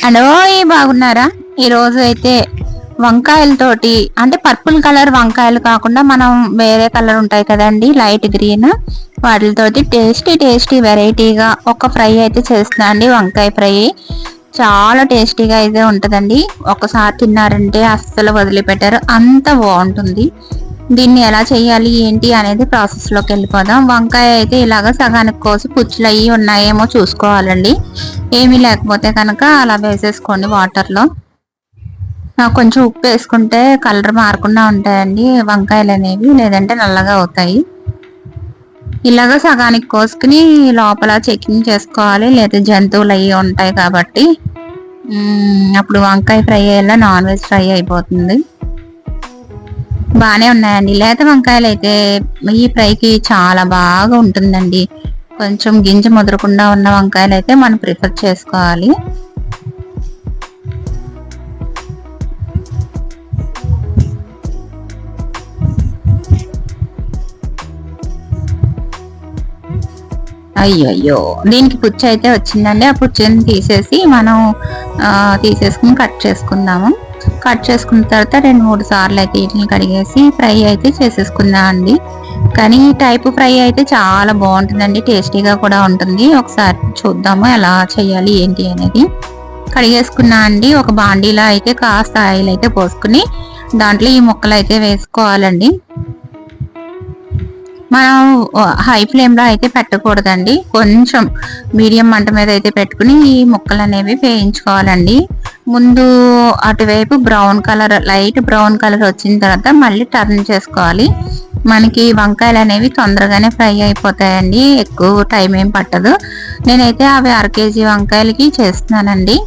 Hello, బాగున్నారా? ఈరోజు అయితే వంకాయలతోటి, అంటే పర్పుల్ కలర్ వంకాయలు కాకుండా మనం వేరే కలర్ ఉంటాయి కదండి, లైట్ గ్రీన్, వాటితోటి టేస్టీ టేస్టీ వెరైటీగా ఒక ఫ్రై అయితే చేస్తున్నా అండి. వంకాయ ఫ్రై చాలా టేస్టీగా అయితే ఉంటుందండి. ఒకసారి తిన్నారంటే అస్సలు వదిలిపెట్టారు, అంత బాగుంటుంది. దీన్ని ఎలా చేయాలి ఏంటి అనేది ప్రాసెస్లోకి వెళ్ళిపోదాం. వంకాయ అయితే ఇలాగ సగానికి కోసి పుచ్చులు అయ్యి ఉన్నాయేమో చూసుకోవాలండి. ఏమీ లేకపోతే కనుక అలా వేసేసుకోండి వాటర్లో. కొంచెం ఉప్పు వేసుకుంటే కలర్ మారకుండా ఉంటాయండి వంకాయలు అనేవి, లేదంటే నల్లగా అవుతాయి. ఇలాగ సగానికి కోసుకుని లోపల చెకింగ్ చేసుకోవాలి, లేదా జంతువులు అయ్యి ఉంటాయి కాబట్టి అప్పుడు వంకాయ ఫ్రై అయ్యేలా నాన్ వెజ్ ఫ్రై అయిపోతుంది. బాగానే ఉన్నాయండి. లేత వంకాయలు అయితే ఈ ఫ్రైకి చాలా బాగా ఉంటుందండి. కొంచెం గింజ ముదరకుండా ఉన్న వంకాయలు అయితే మనం ప్రిఫర్ చేసుకోవాలి. అయ్యో, దీనికి పుచ్చు అయితే వచ్చిందండి. ఆ పుచ్చుని తీసేసి మనం తీసేసుకుని కట్ చేసుకుందాము. కట్ చేసుకున్న తర్వాత 2-3 సార్లు అయితే వీటిని కడిగేసి ఫ్రై అయితే చేసేసుకుందాం అండి. కానీ ఈ టైప్ ఫ్రై అయితే చాలా బాగుంటుందండి, టేస్టీగా కూడా ఉంటుంది. ఒకసారి చూద్దాము ఎలా చేయాలి ఏంటి అనేది. కడిగేసుకున్నా అండి. ఒక బాండీలో అయితే కాస్త ఆయిల్ అయితే పోసుకుని దాంట్లో ఈ ముక్కలు అయితే వేసుకోవాలండి. మనం హై ఫ్లేమ్లో అయితే పెట్టకూడదండి, కొంచెం మీడియం మంట మీద అయితే పెట్టుకుని ఈ ముక్కలు అనేవి వేయించుకోవాలండి. ముందు అటువైపు brown colour, light brown colour వచ్చిన తర్వాత మళ్ళీ టర్న్ చేసుకోవాలి. మనకి వంకాయలు అనేవి తొందరగానే ఫ్రై అయిపోతాయండి, ఎక్కువ టైం ఏం పట్టదు. నేనైతే అవి 1/2 kg వంకాయలకి చేస్తున్నానండి.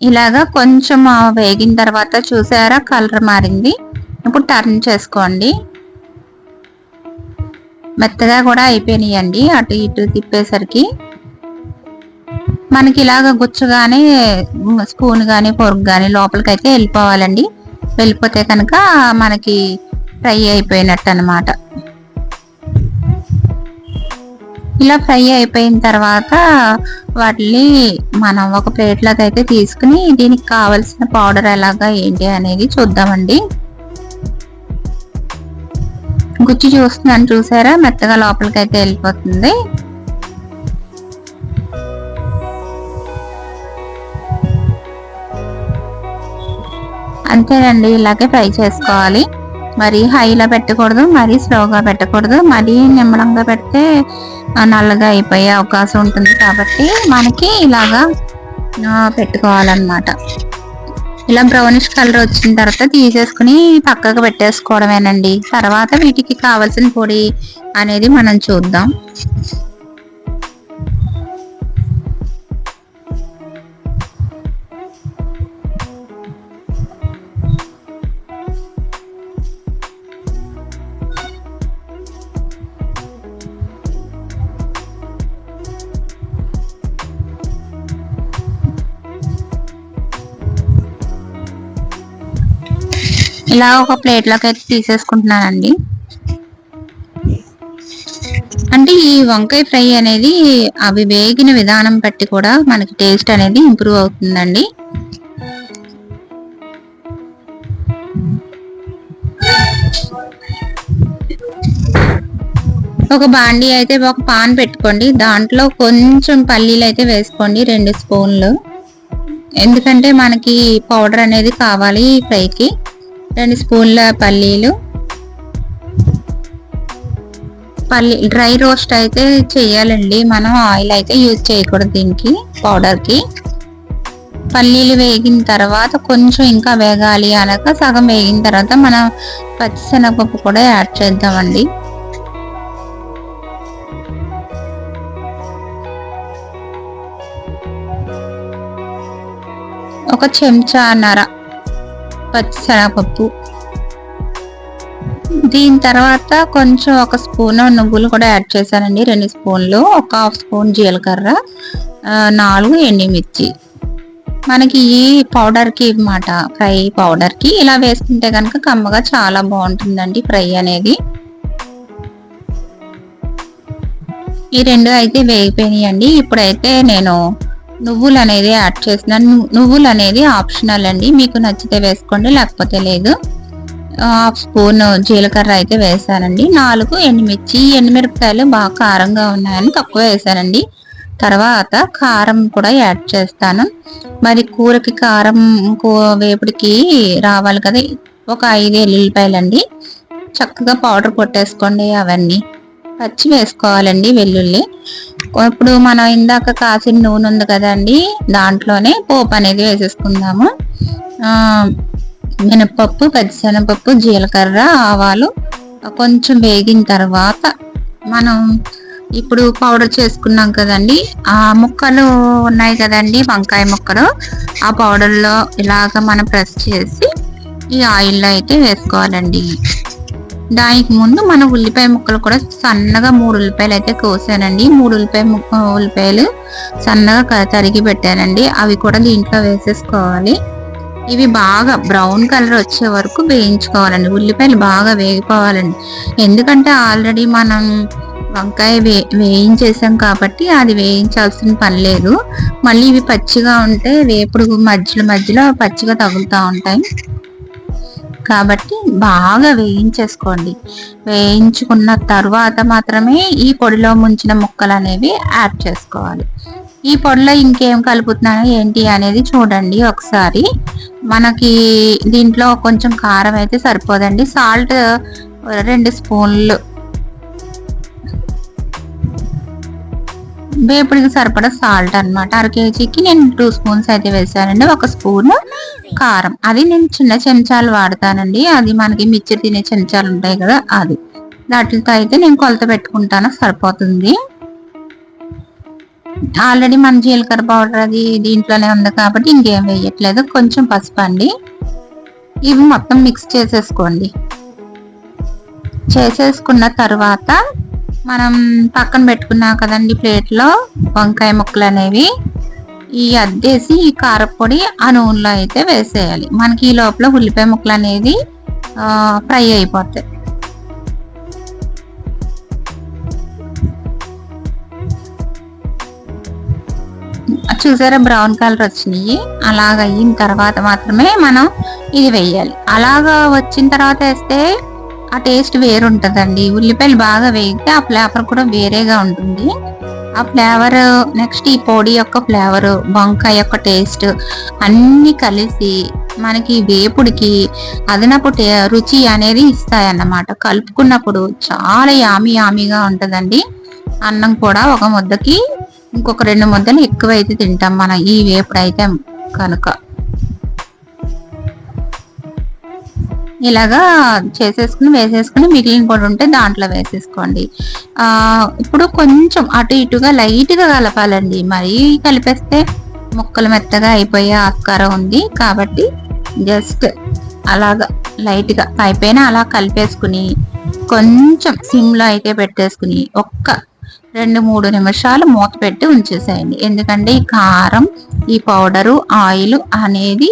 ఇలాగా కొంచెం వేగిన తర్వాత చూసారా కలర్ మారింది. ఇప్పుడు టర్న్ చేసుకోండి. మెత్తగా కూడా అయిపోయినాయండి, అటు ఇటు తిప్పేసరికి. మనకి ఇలాగ గుచ్చగానే స్పూన్ కానీ ఫోర్క్ కానీ లోపలికి అయితే వెళ్ళిపోవాలండి. వెళ్ళిపోతే కనుక మనకి ఫ్రై అయిపోయినట్టు అనమాట. ఇలా ఫ్రై అయిపోయిన తర్వాత వాటిని మనం ఒక ప్లేట్లోకి అయితే తీసుకుని దీనికి కావలసిన పౌడర్ ఎలాగా ఏంటి అనేది చూద్దామండి. గుచ్చి చూస్తున్నాను, చూసారా మెత్తగా లోపలికి అయితే వెళ్ళిపోతుంది. అంతేనండి, ఇలాగే ఫ్రై చేసుకోవాలి. మరి హైలో పెట్టకూడదు, మరీ స్లోగా పెట్టకూడదు. మరీ నిమ్మలంగా పెడితే నల్లగా అయిపోయే అవకాశం ఉంటుంది కాబట్టి మనకి ఇలాగా పెట్టుకోవాలన్నమాట. ఇలా బ్రౌనిష్ కలర్ వచ్చిన తర్వాత తీసేసుకుని పక్కకు పెట్టేసుకోవడమేనండి. తర్వాత వీటికి కావాల్సిన పొడి అనేది మనం చూద్దాం. ఇలా ఒక ప్లేట్లోకి అయితే తీసేసుకుంటున్నానండి. అంటే ఈ వంకాయ ఫ్రై అనేది అవి వేగిన విధానం బట్టి కూడా మనకి టేస్ట్ అనేది ఇంప్రూవ్ అవుతుందండి. ఒక బాండీ అయితే ఒక పాన్ పెట్టుకోండి. దాంట్లో కొంచెం పల్లీలు అయితే వేసుకోండి, 2 స్పూన్లు. ఎందుకంటే మనకి పౌడర్ అనేది కావాలి ఈ ఫ్రైకి. 2 స్పూన్ల పల్లీలు. డ్రై రోస్ట్ అయితే చేయాలండి, మనం ఆయిల్ అయితే యూజ్ చేయకూడదు దీనికి, పౌడర్కి. పల్లీలు వేగిన తర్వాత కొంచెం ఇంకా వేగాలి అనక సగం వేగిన తర్వాత మనం పచ్చిశనగపప్పు కూడా యాడ్ చేద్దామండి. ఒక చెంచాన్నర పచ్చిశనగపప్పు. దీని తర్వాత కొంచెం ఒక స్పూన్ నువ్వులు కూడా యాడ్ చేశానండి, 2 స్పూన్లు. ఒక 1/2 స్పూన్ జీలకర్ర, 4 ఎండుమిర్చి. మనకి ఈ పౌడర్కి అన్నమాట, ఫ్రై పౌడర్కి ఇలా వేసుకుంటే కనుక కమ్మగా చాలా బాగుంటుందండి ఫ్రై అనేది. ఈ రెండు అయితే వేగిపోయినాయండి. ఇప్పుడైతే నేను నువ్వులు అనేది యాడ్ చేస్తున్నాను. నువ్వులు అనేది ఆప్షనల్ అండి, మీకు నచ్చితే వేసుకోండి లేకపోతే లేదు. హాఫ్ స్పూన్ జీలకర్ర అయితే వేసానండి. 4 ఎండుమిర్చి. ఎండుమిరపకాయలు బాగా కారంగా ఉన్నాయని తక్కువ వేసానండి. తర్వాత కారం కూడా యాడ్ చేస్తాను. మరి కూరకి కారం వేపుడికి రావాలి కదా, ఒక 5 ఎల్లుల్లిపాయలండి. చక్కగా పౌడర్ కొట్టేసుకోండి. అవన్నీ పచ్చి వేసుకోవాలండి వెల్లుల్లి. ఇప్పుడు మనం ఇందాక కాసిన నూనె ఉంది కదండి, దాంట్లోనే పోపు అనేది వేసేసుకుందాము. మినపప్పు, పచ్చిశనగపప్పు, జీలకర్ర, ఆవాలు కొంచెం వేగిన తర్వాత మనం ఇప్పుడు పౌడర్ చేసుకున్నాం కదండి, ఆ ముక్కలు ఉన్నాయి కదండి, వంకాయ ముక్కలు, ఆ పౌడర్లో ఇలాగ మనం ప్రెస్ చేసి ఈ ఆయిల్లో అయితే వేసుకోవాలండి. దానికి ముందు మన ఉల్లిపాయ ముక్కలు కూడా సన్నగా 3 ఉల్లిపాయలు అయితే కోసానండి. 3 ఉల్లిపాయలు సన్నగా తరిగి పెట్టానండి. అవి కూడా దీంట్లో వేసేసుకోవాలి. ఇవి బాగా బ్రౌన్ కలర్ వచ్చే వరకు వేయించుకోవాలండి. ఉల్లిపాయలు బాగా వేగిపోవాలండి. ఎందుకంటే ఆల్రెడీ మనం వంకాయ వేయించేసాం కాబట్టి అది వేయించాల్సిన పని లేదు. మళ్ళీ ఇవి పచ్చిగా ఉంటే వేపుడు మధ్యలో పచ్చిగా తగులుతూ ఉంటాయి కాబట్టి బాగా వేయించేసుకోండి. వేయించుకున్న తర్వాత మాత్రమే ఈ పొడిలో ముంచిన ముక్కలు అనేవి యాడ్ చేసుకోవాలి. ఈ పొడిలో ఇంకేం కలుపుతున్నాను ఏంటి అనేది చూడండి ఒకసారి. మనకి దీంట్లో కొంచెం కారం అయితే సరిపోదండి. సాల్ట్ 2 స్పూన్లు, వేపుడికి సరిపడా సాల్ట్ అనమాట. 1/2 కేజీకి నేను 2 స్పూన్స్ అయితే వేసానండి. 1 స్పూన్ కారం, అది నేను చిన్న చెంచాలు వాడతానండి. అది మనకి మిర్చి తినే చెంచాలు ఉంటాయి కదా, అది వాటితో అయితే నేను కొలత పెట్టుకుంటాను, సరిపోతుంది. ఆల్రెడీ మన జీలకర్ర పౌడర్ అది దీంట్లోనే ఉంది కాబట్టి ఇంకేం వేయట్లేదు. కొంచెం పసుపు అండి. ఇవి మొత్తం మిక్స్ చేసేసుకోండి. చేసేసుకున్న తర్వాత మనం పక్కన పెట్టుకున్నాం కదండి ప్లేట్లో వంకాయ ముక్కలు అనేవి, ఈ అద్దేసి ఈ కారపొడి ఆ నూనెలో అయితే వేసేయాలి. మనకి ఈ లోపల ఉల్లిపాయ ముక్కలు అనేది ఫ్రై అయిపోతాయి. చూసారా బ్రౌన్ కలర్ వచ్చినాయి. అలాగ అయిన తర్వాత మాత్రమే మనం ఇది వేయాలి. అలాగా వచ్చిన తర్వాత వేస్తే ఆ టేస్ట్ వేరుంటుందండి. ఉల్లిపాయలు బాగా వేగితే ఆ ఫ్లేవర్ కూడా వేరేగా ఉంటుంది. ఆ ఫ్లేవర్ నెక్స్ట్ ఈ పొడి యొక్క ఫ్లేవర్, వంకాయ యొక్క టేస్ట్ అన్నీ కలిసి మనకి వేపుడికి అదనపు రుచి అనేది ఇస్తాయన్నమాట. కలుపుకున్నప్పుడు చాలా యామీగా ఉంటుందండి. అన్నం కూడా ఒక ముద్దకి ఇంకొక 2 ముద్దలు ఎక్కువైతే తింటాం మనం ఈ వేపుడు అయితే కనుక. ఇలాగా చేసేసుకుని వేసేసుకుని మిగిలిన కూడా ఉంటే దాంట్లో వేసేసుకోండి. ఇప్పుడు కొంచెం అటు ఇటుగా లైట్గా కలపాలండి. మరీ కలిపేస్తే ముక్కలు మెత్తగా అయిపోయే ఆస్కారం ఉంది కాబట్టి జస్ట్ అలాగా లైట్గా పైపైన అలా కలిపేసుకుని కొంచెం సిమ్లో అయితే పెట్టేసుకుని ఒక్క 2-3 నిమిషాలు మూత పెట్టి ఉంచేసేయండి. ఎందుకంటే ఈ కారం, ఈ పౌడరు, ఆయిల్ అనేది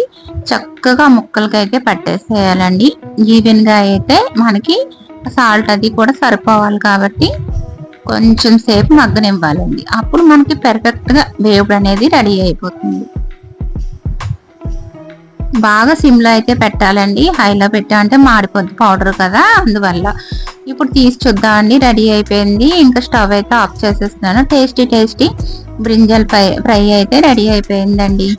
చక్కగా ముక్కలకైతే పట్టేసేయాలండి. ఈవెన్గా అయితే మనకి సాల్ట్ అది కూడా సరిపోవాలి కాబట్టి కొంచెం సేపు మగ్గనివ్వాలండి. అప్పుడు మనకి పెర్ఫెక్ట్గా వేపుడు అనేది రెడీ అయిపోతుంది. బాగా సిమ్లో అయితే పెట్టాలండి. హైలో పెట్టామంటే మాడిపోద్ది పౌడర్ కదా, అందువల్ల. ఇప్పుడు తీసి చూద్దామండి. రెడీ అయిపోయింది. ఇంకా స్టవ్ అయితే ఆఫ్ చేసేస్తున్నాను. టేస్టీ బ్రింజల్ ఫ్రై అయితే రెడీ అయిపోయిందండి.